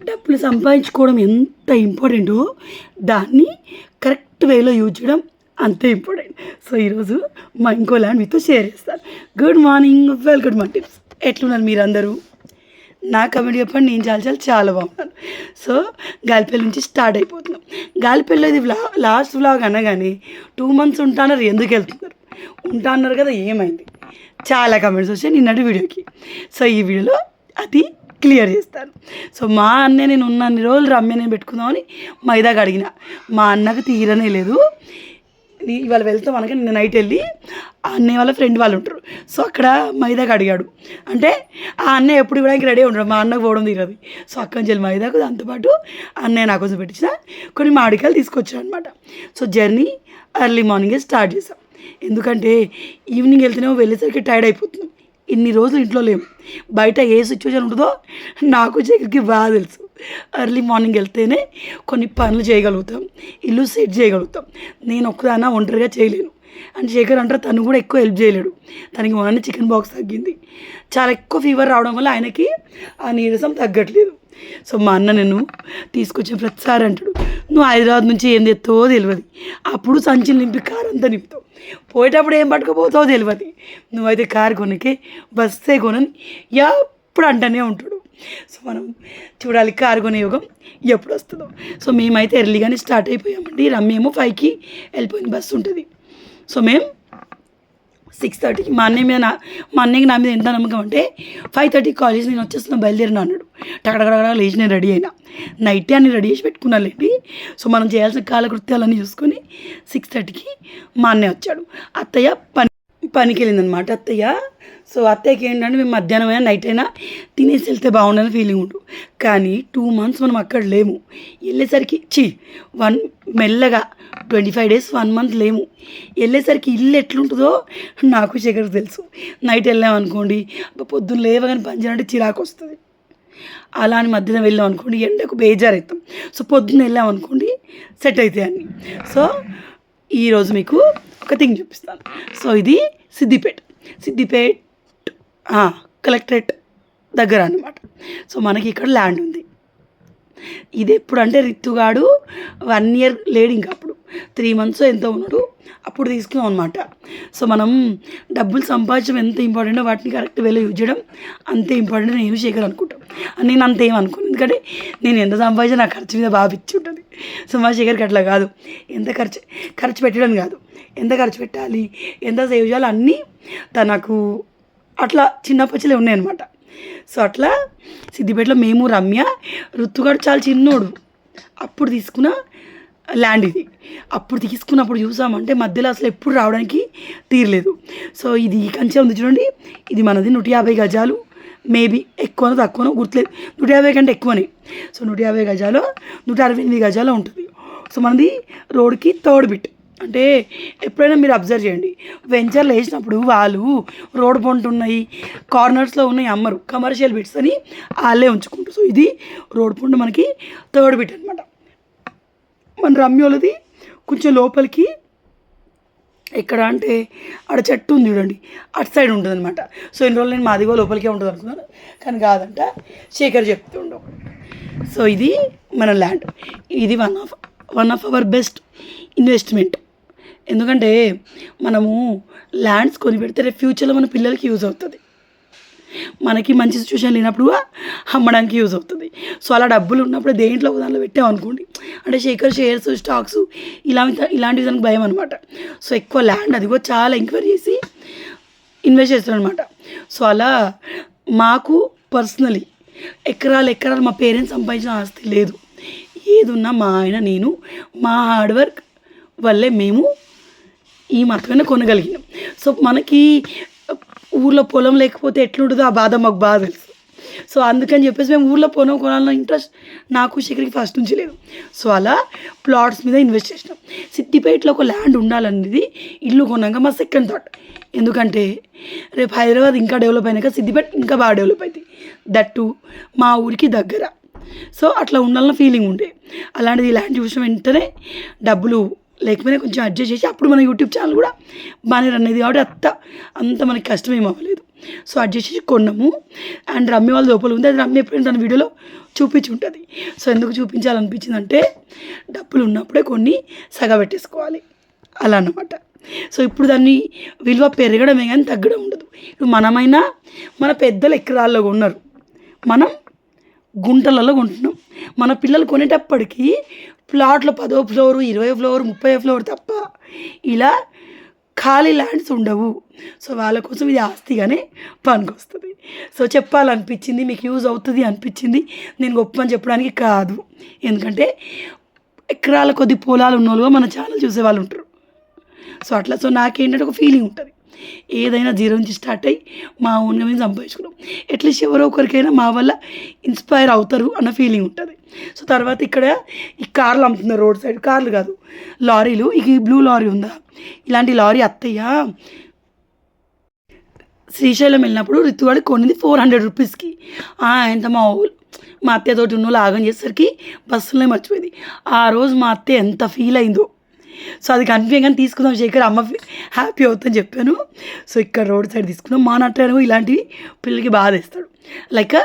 డబ్బులు సంపాదించుకోవడం ఎంత ఇంపార్టెంటో దాన్ని కరెక్ట్ వేలో యూజ్ చేయడం అంతే ఇంపార్టెంట్. సో ఈరోజు మా ఇంకో ల్యాండ్ మీతో షేర్ చేస్తాను. Good morning, welcome my tips. ఎట్లున్నారు మీరందరూ? నా కమెంట్ చెప్పండి. నేను చాలా బాగున్నాను. సో గాలిపల్లి నుంచి స్టార్ట్ అయిపోతున్నాం. గాలిపల్లి ఇది లాస్ట్ వ్లాగ్ అనగానే 2 months ఉంటాన్నారు. ఎందుకు వెళ్తున్నారు? ఉంటా అన్నారు కదా, ఏమైంది? చాలా కమెంట్స్ వచ్చాయి నిన్నటి వీడియోకి. సో ఈ వీడియోలో అది క్లియర్ చేస్తాను. సో మా అన్నయ్య నేను ఉన్నన్ని రోజులు రమ్య నేను పెట్టుకుందామని మైదాకి అడిగిన. మా అన్నకు తీరనే లేదు. ఇవాళ వెళ్తాం అనగా నిన్న నైట్ వెళ్ళి ఆ అన్నయ్య వాళ్ళ ఫ్రెండ్ వాళ్ళు ఉంటారు. సో అక్కడ మైదాకి అడిగాడు. అంటే ఆ అన్నయ్య ఎప్పుడు ఇవ్వడానికి రెడీ ఉంటాడు. మా అన్నకు పోవడం తీరదు. సో అక్కడి నుంచి వెళ్ళి మైదాకు దాంతోపాటు అన్నయ్య నా కోసం పెట్టించిన కొన్ని మామిడికాయలు తీసుకొచ్చాడు అనమాట. సో జర్నీ ఎర్లీ మార్నింగే స్టార్ట్ చేసాం. ఎందుకంటే ఈవినింగ్ వెళ్తేనేమో వెళ్ళేసరికి టైర్డ్ అయిపోతున్నాం. ఇన్ని రోజులు ఇంట్లో లేము. బయట ఏ సిచ్యువేషన్ ఉంటుందో నాకు శేఖర్కి బాగా తెలుసు. ఎర్లీ మార్నింగ్ వెళ్తేనే కొన్ని పనులు చేయగలుగుతాం, ఇల్లు సెట్ చేయగలుగుతాం. నేను ఒక్కదాన్న ఒంటరిగా చేయలేను. అంటే శేఖర్ అంటారు తను కూడా ఎక్కువ హెల్ప్ చేయలేడు. తనకి మొన్న చికెన్ బాక్స్ తగ్గింది. చాలా ఎక్కువ ఫీవర్ రావడం వల్ల ఆయనకి ఆ నీరసం తగ్గట్లేదు. సో మా అన్న నేను తీసుకొచ్చిన ప్రతిసారి అంటాడు, నువ్వు హైదరాబాద్ నుంచి ఏం తెస్తావో తెలియదు. అప్పుడు సంచులు నింపి కారు అంతా నింపుతావు, పోయేటప్పుడు ఏం పట్టుకుపోతావో తెలియదు. నువ్వైతే కారు కొనకే బస్సే కొనని ఎప్పుడు అంటూనే ఉంటాడు. సో మనం చూడాలి కారు కొనే యోగం ఎప్పుడు వస్తుందో. సో మేమైతే ఎర్లీగానే స్టార్ట్ అయిపోయామండి. రమ్మేమో 5కి వెళ్ళిపోయింది, బస్సు ఉంటుంది. సో మేము 6:30కి మా అన్నయ్యకి నా మీద ఎంత నమ్మకం అంటే 5:30 కాలేజ్ నేను వచ్చేస్తున్నా బయలుదేరినా అన్నాడు. టకటకటక లేచి నేను రెడీ అయినా. నైటే అన్ని రెడీ చేసి పెట్టుకున్నాలేండి. సో మనం చేయాల్సిన కాలకృత్యాలన్నీ చూసుకొని 6:30కి మా అన్నయ్య వచ్చాడు. అత్తయ్య పనికి వెళ్ళిందనమాట అత్తయ్య. సో అత్తయ్యకి ఏంటంటే మేము మధ్యాహ్నం అయినా నైట్ అయినా తినేసి వెళ్తే బాగుండని ఫీలింగ్ ఉండు. కానీ 2 months మనం అక్కడ లేము. వెళ్ళేసరికి మెల్లగా 25 days 1 month లేము. వెళ్ళేసరికి ఇల్లు ఎట్లుంటుందో నాకు శేఖర్కి తెలుసు. నైట్ వెళ్ళామనుకోండి పొద్దున్న లేవగానే పని చేయాలంటే చిరాకు వస్తుంది. అలా అని మధ్యాహ్నం వెళ్ళాం అనుకోండి ఎండకు బేజారు అవుతాం. సో పొద్దున్న వెళ్ళామనుకోండి సెట్ అవుతాయి అన్నీ. సో ఈరోజు మీకు ఒక థింగ్ చూపిస్తాను. సో ఇది సిద్దిపేట కలెక్టరేట్ దగ్గర అన్నమాట. సో మనకి ఇక్కడ ల్యాండ్ ఉంది. ఇది ఎప్పుడు అంటే రిత్తుగాడు 1 year లేడు, ఇంకా అప్పుడు 3 months ఎంతో ఉన్నాడు, అప్పుడు తీసుకున్నాం అనమాట. సో మనం డబ్బులు సంపాదించడం ఎంత ఇంపార్టెంటో వాటిని కరెక్ట్ వేలో యూజ్ చేయడం అంతే ఇంపార్టెంట్ నేను శేఖర్ అనుకుంటాం. నేను అంతేం అనుకోను. ఎందుకంటే నేను ఎంత సంపాదించినా నా ఖర్చు మీద బాగా పిచ్చి ఉంటుంది. సో మా శేఖర్కి అట్లా కాదు. ఎంత ఖర్చు పెట్టడం కాదు, ఎంత ఖర్చు పెట్టాలి, ఎంత సేవ్ చేయాలి అన్నీ తనకు అట్లా చిన్నప్పటిలే ఉన్నాయన్నమాట. సో అట్లా సిద్దిపేటలో మేము రమ్య ఋతుగాడు చాలా చిన్నోడు అప్పుడు తీసుకున్న ల్యాండ్ ఇది. అప్పుడు తీసుకున్నప్పుడు చూసామంటే మధ్యలో అసలు ఎప్పుడు రావడానికి తీరలేదు. సో ఇది కంచె ఉంది చూడండి, ఇది మనది 150 గజాలు. మేబీ ఎక్కువనో తక్కువనో గుర్తులేదు, 150 కంటే ఎక్కువనే. సో 150 గజాలు 168 గజాలు ఉంటుంది. సో మనది రోడ్కి 3rd బిట్. అంటే ఎప్పుడైనా మీరు అబ్జర్వ్ చేయండి, వెంచర్లు వేసినప్పుడు వాళ్ళు రోడ్ పొంట ఉన్నాయి, కార్నర్స్లో ఉన్నాయి అమ్మరు, కమర్షియల్ బిట్స్ అని వాళ్ళే ఉంచుకుంటారు. సో ఇది రోడ్ పొంట మనకి 3rd బిట్ అనమాట. మన రమ్యోలది కొంచెం లోపలికి ఎక్కడ అంటే ఆడ చెట్టు ఉంది చూడండి, అటు సైడ్ ఉంటుంది అనమాట. సో ఇన్ని రోజులు నేను మాదిగో లోపలికే ఉంటుంది అనుకున్నాను, కానీ కాదంట శేఖర్ చెప్తుండవు. సో ఇది మన ల్యాండ్. ఇది one of our best investment. ఎందుకంటే మనము ల్యాండ్స్ కొని పెడితే రేపు ఫ్యూచర్లో మన పిల్లలకి యూజ్ అవుతుంది. మనకి మంచి సిచ్యువేషన్ లేనప్పుడు అమ్మడానికి యూజ్ అవుతుంది. సో అలా డబ్బులు ఉన్నప్పుడు దేంట్లో దాంట్లో పెట్టామనుకోండి, అంటే శేఖర్ షేర్స్ స్టాక్స్ ఇలాంటివి దానికి భయం అనమాట. సో ఎక్కువ ల్యాండ్ అది కూడా చాలా ఎంక్వైరీ చేసి ఇన్వెస్ట్ చేస్తాడు అనమాట. సో అలా మాకు పర్సనలీ ఎకరాలు మా పేరెంట్స్ సంపాదించిన ఆస్తి లేదు. ఏది ఉన్నా మా ఆయన నేను మా హార్డ్ వర్క్ వల్లే మేము ఈ మాత్రమే కొనగలిగినాం. సో మనకి ఊర్లో పొలం లేకపోతే ఎట్లుంటుందో ఆ బాధ మాకు బాగా తెలుసు. సో అందుకని చెప్పేసి మేము ఊర్లో పొలం కొనాలన్న ఇంట్రెస్ట్ నాకు శేఖర్కి ఫస్ట్ నుంచి లేదు. సో అలా ప్లాట్స్ మీద ఇన్వెస్ట్ చేసినాం. సిద్దిపేటలో ఒక ల్యాండ్ ఉండాలనేది ఇల్లు కొన్నాక మా సెకండ్ థాట్. ఎందుకంటే రేపు హైదరాబాద్ ఇంకా డెవలప్ అయినాక సిద్దిపేట ఇంకా బాగా డెవలప్ అవుతుంది, దట్టు మా ఊరికి దగ్గర. సో అట్లా ఉండాలన్న ఫీలింగ్ ఉండే. అలాంటిది ల్యాండ్ చూసిన వెంటనే డబ్బులు లేకపోయినా కొంచెం అడ్జస్ట్ చేసి అప్పుడు మన యూట్యూబ్ ఛానల్ కూడా బాగానే రన్ అయ్యేది కాబట్టి అంత మనకి కష్టమేం అవ్వలేదు. సో అది చేసి కొన్నాము. అండ్ రమ్య వాళ్ళ లోపల ఉంది, అది రమ్య ఎప్పుడైనా తన వీడియోలో చూపించి ఉంటుంది. సో ఎందుకు చూపించాలనిపించిందంటే డబ్బులు ఉన్నప్పుడే కొన్ని సగబెట్టేసుకోవాలి అలా అన్నమాట. సో ఇప్పుడు దాన్ని విలువ పెరగడమే కానీ తగ్గడం ఉండదు. ఇప్పుడు మనమైనా మన పెద్దలు ఎకరాల్లో కొన్నారు, మనం గుంటలలో కొంటున్నాం. మన పిల్లలు కొనేటప్పటికీ ప్లాట్లో 10వ ఫ్లోరు, 20వ ఫ్లోరు, 30వ ఫ్లోర్ తప్ప ఇలా ఖాళీ ల్యాండ్స్ ఉండవు. సో వాళ్ళ కోసం ఇది ఆస్తిగానే పనికొస్తుంది. సో చెప్పాలనిపించింది, మీకు యూజ్ అవుతుంది అనిపించింది. నేను గొప్ప అని చెప్పడానికి కాదు, ఎందుకంటే ఎకరాల కొద్ది పొలాలు ఉన్నోళ్ళుగా మన ఛానల్ చూసే వాళ్ళు ఉంటారు. సో అట్లా సో నాకేంటంటే ఒక ఫీలింగ్ ఉంటుంది, ఏదైనా జీరో నుంచి స్టార్ట్ అయ్యి మా ఓన్గా మేము సంపాదించుకున్నాం, అట్లీస్ట్ ఎవరో ఒకరికైనా మా వల్ల ఇన్స్పైర్ అవుతారు అన్న ఫీలింగ్ ఉంటుంది. సో తర్వాత ఇక్కడ ఈ కార్లు అమ్ముతున్నారు రోడ్ సైడ్, కార్లు కాదు లారీలు. ఈ బ్లూ లారీ ఉందా, ఇలాంటి లారీ అత్తయ్య శ్రీశైలం వెళ్ళినప్పుడు రితువాడికి కొనింది 400 రూపీస్కి. ఎంత మా అత్తయ్యతోటి ఉన్న వాళ్ళు ఆగం చేసేసరికి బస్సులోనే మర్చిపోయింది. ఆ రోజు మా అత్తయ్య ఎంత ఫీల్ అయిందో. సో అది కనిపించగానే తీసుకుందాం శేఖర్, అమ్మ హ్యాపీ అవుతుందని చెప్పాను. సో ఇక్కడ రోడ్ సైడ్ తీసుకున్నాం. మా నట్టను ఇలాంటివి పిల్లలకి బాగా తెస్తాడు. లైక్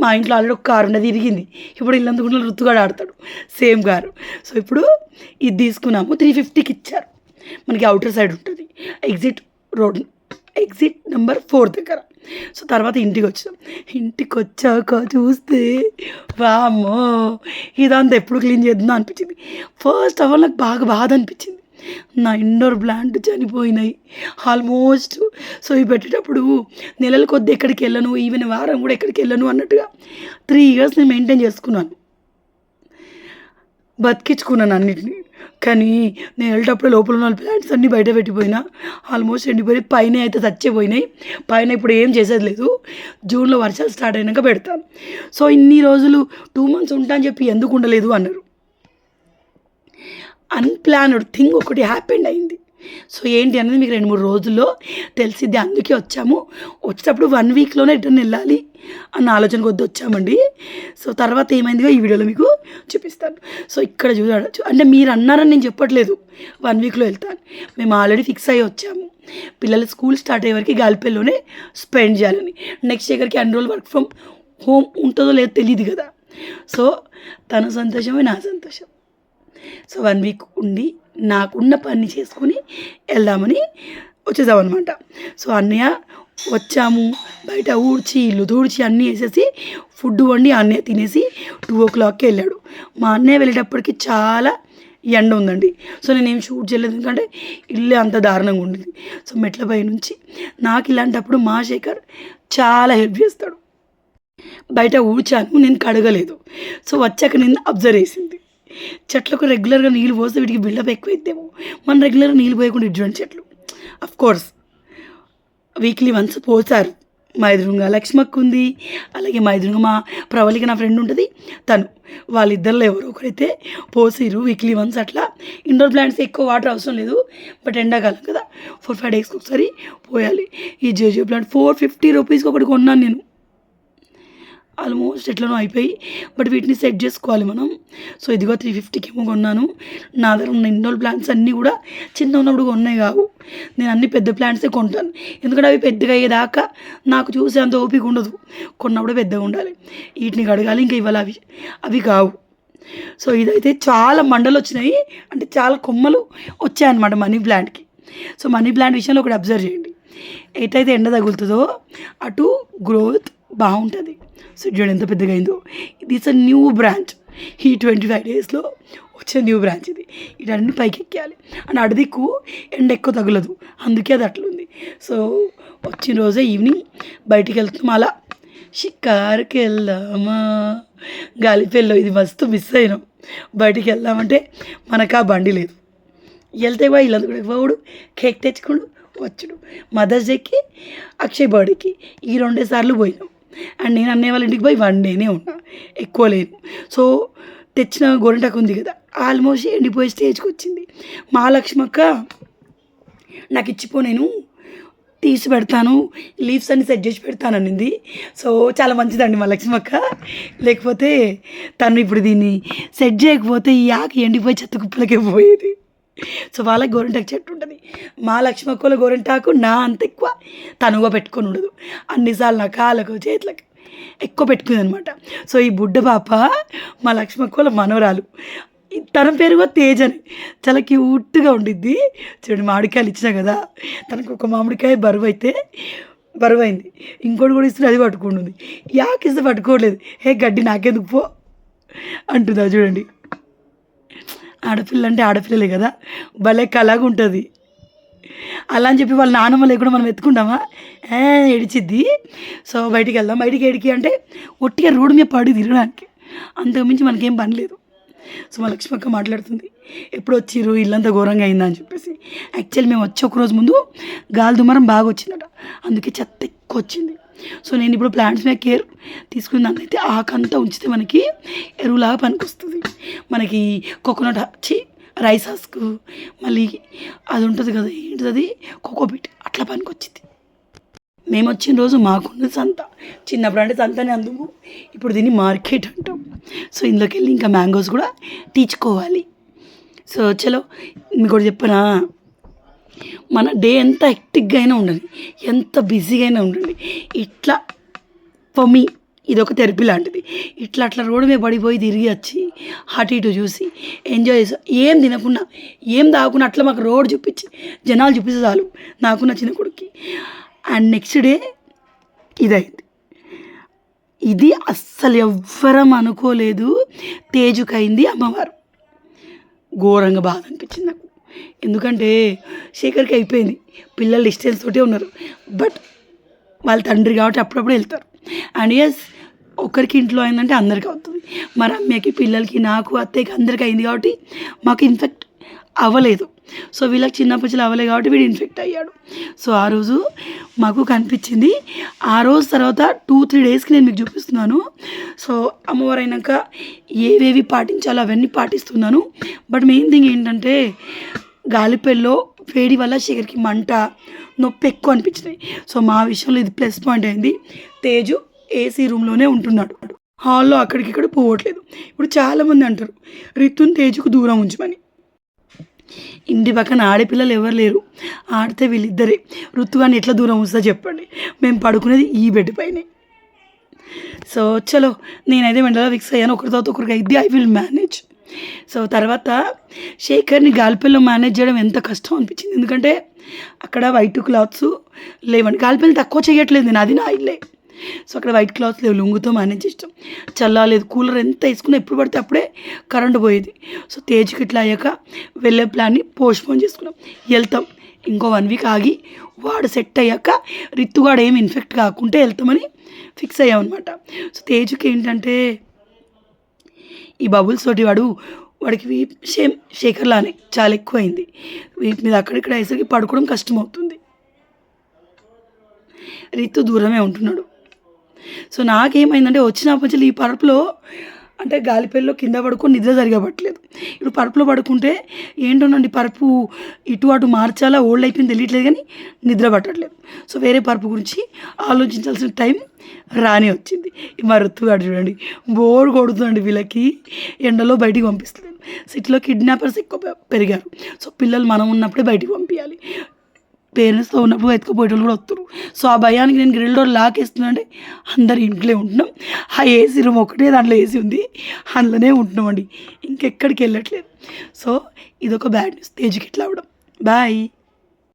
మా ఇంట్లో ఆల్రెడీ ఒక కారు ఉండేది, ఇరిగింది. ఇప్పుడు ఇల్లందుకుంటే రుతుగాడు ఆడతాడు సేమ్ కారు. సో ఇప్పుడు ఇది తీసుకున్నాము, 350కి ఇచ్చారు. మనకి అవుటర్ సైడ్ ఉంటుంది, ఎగ్జిట్ నెంబర్ 4 దగ్గర. సో తర్వాత ఇంటికి వచ్చాం. ఇంటికి వచ్చాక చూస్తే వామ్మో ఇదంతా ఎప్పుడు క్లీన్ చేద్దాం అనిపించింది. ఫస్ట్ ఆఫ్ ఆల్ నాకు బాగా బాధ అనిపించింది, నా ఇండోర్ ప్లాంట్ చనిపోయినాయి ఆల్మోస్ట్. సో ఇవి పెట్టేటప్పుడు నెలల కొద్ది ఎక్కడికి వెళ్ళను, ఈవెన్ వారం కూడా ఎక్కడికి వెళ్ళను అన్నట్టుగా 3 years నేను మెయింటైన్ చేసుకున్నాను, బతికించుకున్నాను అన్నిటిని. కానీ నేను వెళ్ళేటప్పుడు లోపల ఉన్న ప్లాంట్స్ అన్నీ బయట పెట్టిపోయినా, ఆల్మోస్ట్ ఎండిపోయి పైన అయితే చచ్చిపోయినాయి. పైన ఇప్పుడు ఏం చేసేది లేదు, జూన్లో వర్షాలు స్టార్ట్ అయినాక పెడతాను. సో ఇన్ని రోజులు 2 months ఉంటా అని చెప్పి ఎందుకు ఉండలేదు అన్నారు. అన్ప్లాన్డ్ థింగ్ ఒకటి హ్యాపెండ్ అయింది. సో ఏంటి అనేది మీకు 2-3 రోజుల్లో తెలిసిద్ది. అందుకే వచ్చాము. వచ్చేటప్పుడు 1 weekలోనే రిటర్న్ వెళ్ళాలి అన్న ఆలోచన కొద్ది వచ్చామండి. సో తర్వాత ఏమైందిగా ఈ వీడియోలో మీకు చూపిస్తాను. సో ఇక్కడ చూడవచ్చు, అంటే మీరు అన్నారని నేను చెప్పట్లేదు 1 weekలో వెళ్తాను. మేము ఆల్రెడీ ఫిక్స్ అయ్యి వచ్చాము. పిల్లల స్కూల్ స్టార్ట్ అయ్యే వరకు గాలిపల్లిలోనే స్పెండ్ చేయాలని. నెక్స్ట్ ఇయర్కి అన్ని రోజులు వర్క్ ఫ్రమ్ హోమ్ ఉంటుందో లేదో తెలియదు కదా. సో తన సంతోషమే నా సంతోషం. సో 1 week ఉండి నాకున్న పని చేసుకొని వెళ్దామని వచ్చేసామన్నమాట. సో అన్నయ్య వచ్చాము, బయట ఊడ్చి ఇల్లు తూడ్చి అన్నీ వేసేసి ఫుడ్ వండి అన్నయ్య తినేసి 2 o'clockకి వెళ్ళాడు. మా అన్నయ్య వెళ్ళేటప్పటికి చాలా ఎండ ఉందండి. సో నేనేం షూట్ చేయలేదు, ఎందుకంటే ఇల్లు అంత దారుణంగా ఉండింది. సో మెట్లపై నుంచి నాకు ఇలాంటప్పుడు మా శేఖర్ చాలా హెల్ప్ చేస్తాడు. బయట ఊడ్చాను, నేను కడగలేదు. సో వచ్చాక నేను అబ్జర్వ్ చేసింది, చెట్లకు రెగ్యులర్గా నీళ్ళు పోస్తే వీటికి బిల్డప్ ఎక్కువైద్దేమో. మనం రెగ్యులర్గా నీళ్ళు పోయకుండా ఇటువంటి చెట్లు అఫ్కోర్స్ వీక్లీ వన్స్ పోసారు. మా ఎదురుగా లక్ష్మక్క ఉంది, అలాగే మా ఎదురుగా మా ప్రవళిక నా ఫ్రెండ్ ఉంటుంది, తను వాళ్ళిద్దరిలో ఎవరో ఒకరైతే పోసిరు వీక్లీ వన్స్. అట్లా ఇండోర్ ప్లాంట్స్ ఎక్కువ వాటర్ అవసరం లేదు, బట్ ఎండాకాలం కదా 4-5 daysకి ఒకసారి పోయాలి. ఈ జేజే ప్లాంట్ 450 రూపీస్కి ఒకటి కొన్నాను నేను. ఆల్మోస్ట్ ఎట్లనో అయిపోయి, బట్ వీటిని సెట్ చేసుకోవాలి మనం. సో ఇదిగో 350కి ఏమో కొన్నాను. నా దగ్గర ఉన్న ఇండోర్ ప్లాంట్స్ అన్నీ కూడా చిన్న ఉన్నప్పుడు కొన్నాయి కావు. నేను అన్ని పెద్ద ప్లాంట్సే కొంటాను, ఎందుకంటే అవి పెద్దగా అయ్యేదాకా నాకు చూసే అంత ఓపిక ఉండదు. కొన్నప్పుడు పెద్దగా ఉండాలి, వీటిని కడగాలి, ఇంకా ఇవ్వాలి, అవి కావు. సో ఇదైతే చాలా మండలు వచ్చినాయి, అంటే చాలా కొమ్మలు వచ్చాయన్నమాట మనీ ప్లాంట్కి. సో మనీ ప్లాంట్ విషయంలో ఒకటి అబ్జర్వ్ చేయండి, ఎటైతే ఎండ తగులుతుందో అటు గ్రోత్ బాగుంటుంది. సో చూడండి ఎంత పెద్దగా అయిందో. ఇది ఇట్స్ అ న్యూ బ్రాంచ్, ఈ 25 daysలో వచ్చే న్యూ బ్రాంచ్ ఇది. ఇటన్నీ పైకి ఎక్కాలి అండ్ అడిదిక్కు ఎండ ఎక్కువ తగలదు, అందుకే అది అట్లుంది. సో వచ్చిన రోజే ఈవినింగ్ బయటికి వెళ్తున్నాం, అలా షికారుకి వెళ్దామా గాలిపల్లిలో. ఇది మస్తు మిస్ అయినాం, బయటికి వెళ్దామంటే మనకు ఆ బండి లేదు. వెళ్తే పోయి ఇల్లందు కూడా ఇవ్వడు, కేక్ తెచ్చుకోడు వచ్చుడు. మదర్స్ డేకి అక్షయ్ బర్త్డేకి ఈ 2 సార్లు పోయినాం. అండ్ నేను అన్నయ్య వాళ్ళ ఇంటికి పోయి 1 day ఉన్నా, ఎక్కువ లేను. సో తెచ్చిన గోరింటాకు ఉంది కదా, ఆల్మోస్ట్ ఎండిపోయే స్టేజ్కి వచ్చింది. మా లక్ష్మక్క నాకు ఇచ్చిపో, నేను తీసి పెడతాను, లీవ్స్ అన్ని సెట్ చేసి పెడతాననింది. సో చాలా మంచిదండి మా లక్ష్మక్క, లేకపోతే తను ఇప్పుడు దీన్ని సెట్ చేయకపోతే ఈ ఆకు ఎండిపోయి చెత్త కుప్పలకే పోయేది. సో వాళ్ళకి గోరింటాకు చెట్టు ఉంటుంది. మా లక్ష్మక్కల గోరింటాకు నా అంత ఎక్కువ తనుగా పెట్టుకొని ఉండదు. అన్నిసార్లు నా కాళ్ళకు చేతులకు ఎక్కువ పెట్టుకుంది అనమాట. సో ఈ బుడ్డ పాప మా లక్ష్మక్కల మనవరాలు. తన పేరు కూడా తేజ్ అని, చాలా క్యూట్గా ఉండిద్ది. చూడండి మామిడికాయలు ఇచ్చినా కదా, తనకు ఒక మామిడికాయ బరువైంది, ఇంకోటి కూడా ఇస్తే అది పట్టుకుంటుంది. యాకిస్తే పట్టుకోవట్లేదు. హే గడ్డి నాకెందుకు పో అంటుందా చూడండి. ఆడపిల్ల అంటే ఆడపిల్లలే కదా, భలే కళగా ఉంటుంది. అలా అని చెప్పి వాళ్ళ నాన్నమ్మ లేకుండా మనం ఎత్తుకుంటామా, ఏడిచిద్ది. సో బయటికి వెళ్దాం. బయటికి ఏడికి అంటే ఒట్టిగా రోడ్డు మీద పడి తిరగడానికి, అంతకుమించి మనకేం పని లేదు. సో మా లక్ష్మక్క మాట్లాడుతుంది, ఎప్పుడు వచ్చిర్రు, ఇల్లంతా ఘోరంగా అయిందా అని చెప్పేసి. యాక్చువల్లీ మేము వచ్చి ఒకరోజు ముందు గాలి దుమారం బాగా వచ్చిందట, అందుకే చెత్త ఎక్కువ వచ్చింది. సో నేను ఇప్పుడు ప్లాంట్స్ మీద కేర్ తీసుకుందాన్ని అయితే ఆకంతా ఉంచితే మనకి ఎరువులాగా పనికొస్తుంది. మనకి కోకోనట్ రైస్ హస్క్, మళ్ళీ అది ఉంటుంది కదా, ఏంటిది కోకోపీట్, అట్లా పనికొచ్చింది. మేము వచ్చిన రోజు మాకున్నది సంత. చిన్నప్పుడు అంటే సంతనే అందుము, ఇప్పుడు దీన్ని మార్కెట్ అంటాం. సో ఇందులోకి వెళ్ళి ఇంకా మ్యాంగోస్ కూడా తీర్చుకోవాలి. సో చలో మీకు కూడా చెప్పనా, మన డే ఎంత హెక్టిక్గా అయినా ఉండండి, ఎంత బిజీగా అయినా ఉండండి, ఇట్లా ఫర్ మీ ఇది ఒక థెరపీ లాంటిది. ఇట్లా రోడ్డు మీద పడిపోయి తిరిగి వచ్చి అటు ఇటు చూసి ఎంజాయ్ చేసి, ఏం తినకుండా ఏం తాగకుండా అట్లా మాకు రోడ్ చూపించి జనాలు చూపిస్తే చాలు నాకున్న చిన్న కొడుక్కి. అండ్ నెక్స్ట్ డే ఇదైంది. ఇది అస్సలు ఎవ్వరం అనుకోలేదు, తేజుకైంది అమ్మవారు. ఘోరంగా బాధ అనిపించింది నాకు. ఎందుకంటే శేఖర్కి అయిపోయింది, పిల్లలు డిస్టెన్స్ తోటే ఉన్నారు, బట్ వాళ్ళ తండ్రి కాబట్టి అప్పుడప్పుడు వెళ్తారు. అండ్ ఎస్ ఒకరికి ఇంట్లో అయిందంటే అందరికీ అవుతుంది. మా రమ్యకి, పిల్లలకి, నాకు, అత్తయ్యకి అందరికీ అయింది కాబట్టి మాకు ఇన్ఫెక్ట్ అవ్వలేదు. సో వీళ్ళకి చిన్నప్పటి అవ్వలేదు కాబట్టి వీడు ఇన్ఫెక్ట్ అయ్యాడు. సో ఆ రోజు మాకు కనిపించింది. ఆ రోజు తర్వాత 2-3 డేస్కి నేను మీకు చూపిస్తున్నాను. సో అమ్మవారు అయినాక ఏవేవి పాటించాలో అవన్నీ పాటిస్తున్నాను. బట్ మెయిన్ థింగ్ ఏంటంటే గాలిపెల్లో వేడి వల్ల శేఖర్కి మంట, నొప్పి ఎక్కువ అనిపించినాయి. సో మా విషయంలో ఇది ప్లస్ పాయింట్ అయింది. తేజు ఏసీ రూమ్లోనే ఉంటున్నాడు, హాల్లో అక్కడికి ఇక్కడ పోవట్లేదు. ఇప్పుడు చాలామంది అంటారు రితుని తేజుకు దూరం ఉంచమని. ఇంటి పక్కన ఆడపిల్లలు ఎవరు లేరు, ఆడితే వీళ్ళిద్దరే. ఋతుగాన్ని ఎట్లా దూరం వస్తుందో చెప్పండి, మేము పడుకునేది ఈ బెడ్ పైనే. సో చలో నేనైతే మెంటల్గా ఫిక్స్ అయ్యాను, ఒకరి తర్వాత ఒకరికి అయితే ఐ విల్ మేనేజ్. సో తర్వాత శేఖర్ని గాలిపల్లో మేనేజ్ చేయడం ఎంత కష్టం అనిపించింది. ఎందుకంటే అక్కడ వైట్ క్లాత్స్ లేవండి, గాలిపల్లి తక్కువ చేయట్లేదు నేను, అది నా ఇల్లే. సో అక్కడ వైట్ క్లాత్స్ లేవు, లుంగుతో మేనేజ్ చేస్తాం. చల్లాలేదు, కూలర్ ఎంత వేసుకున్నా ఎప్పుడు పడితే అప్పుడే కరెంటు పోయేది. సో తేజుకి ఇట్లా అయ్యాక వెళ్ళే ప్లాన్ని పోస్ట్పోన్ చేసుకున్నాం. వెళ్తాం ఇంకో 1 వీక్ ఆగి, వాడు సెట్ అయ్యాక రితుగాడు ఏమి ఇన్ఫెక్ట్ కాకుంటే వెళ్తామని ఫిక్స్ అయ్యామన్నమాట. సో తేజుకి ఏంటంటే ఈ బబుల్స్ తోటి వాడికి వీప్ సేమ్ శేఖర్లానే చాలా ఎక్కువైంది. వీటి మీద అక్కడిక్కడ అయ్యేసరికి పడుకోవడం కష్టమవుతుంది. రితు దూరమే ఉంటున్నాడు. సో నాకేమైందంటే వచ్చినప్పటి నుంచి ఈ పరుపులో అంటే గాలిపల్లిలో కింద పడుకొని నిద్ర సరిగా పట్టలేదు. ఇప్పుడు పరుపులో పడుకుంటే ఏంటోనండి, పరుపు ఇటు అటు మార్చాలా, ఓల్డ్ అయిపోయింది తెలియట్లేదు, కానీ నిద్ర పట్టట్లేదు. సో వేరే పరుపు గురించి ఆలోచించాల్సిన టైం రానే వచ్చింది. మా ఋతుగాడు చూడండి బోర్ కొడుతుందండి, వీళ్ళకి ఎండలో బయటికి పంపిస్తలేదు. సిటీలో కిడ్నాపర్స్ ఎక్కువ పెరిగారు. సో పిల్లలు మనం ఉన్నప్పుడే బయటికి పంపించాలి, పేరెంట్స్తో ఉన్నప్పుడు ఎత్తుకుపోయేటోళ్ళు కూడా వస్తారు. సో ఆ భయానికి నేను గ్రిల్ డోర్ లాక్ వేస్తున్నా అంటే అందరు ఇంట్లో ఉంటున్నాం. ఆ ఏసీ రూమ్ ఒకటే దాంట్లో ఏసీ ఉంది, అందులోనే ఉంటున్నామండి, ఇంకెక్కడికి వెళ్ళట్లేదు. సో ఇదొక బ్యాడ్ న్యూస్, తేజుకి ఇట్లా అవ్వడం. బాయ్.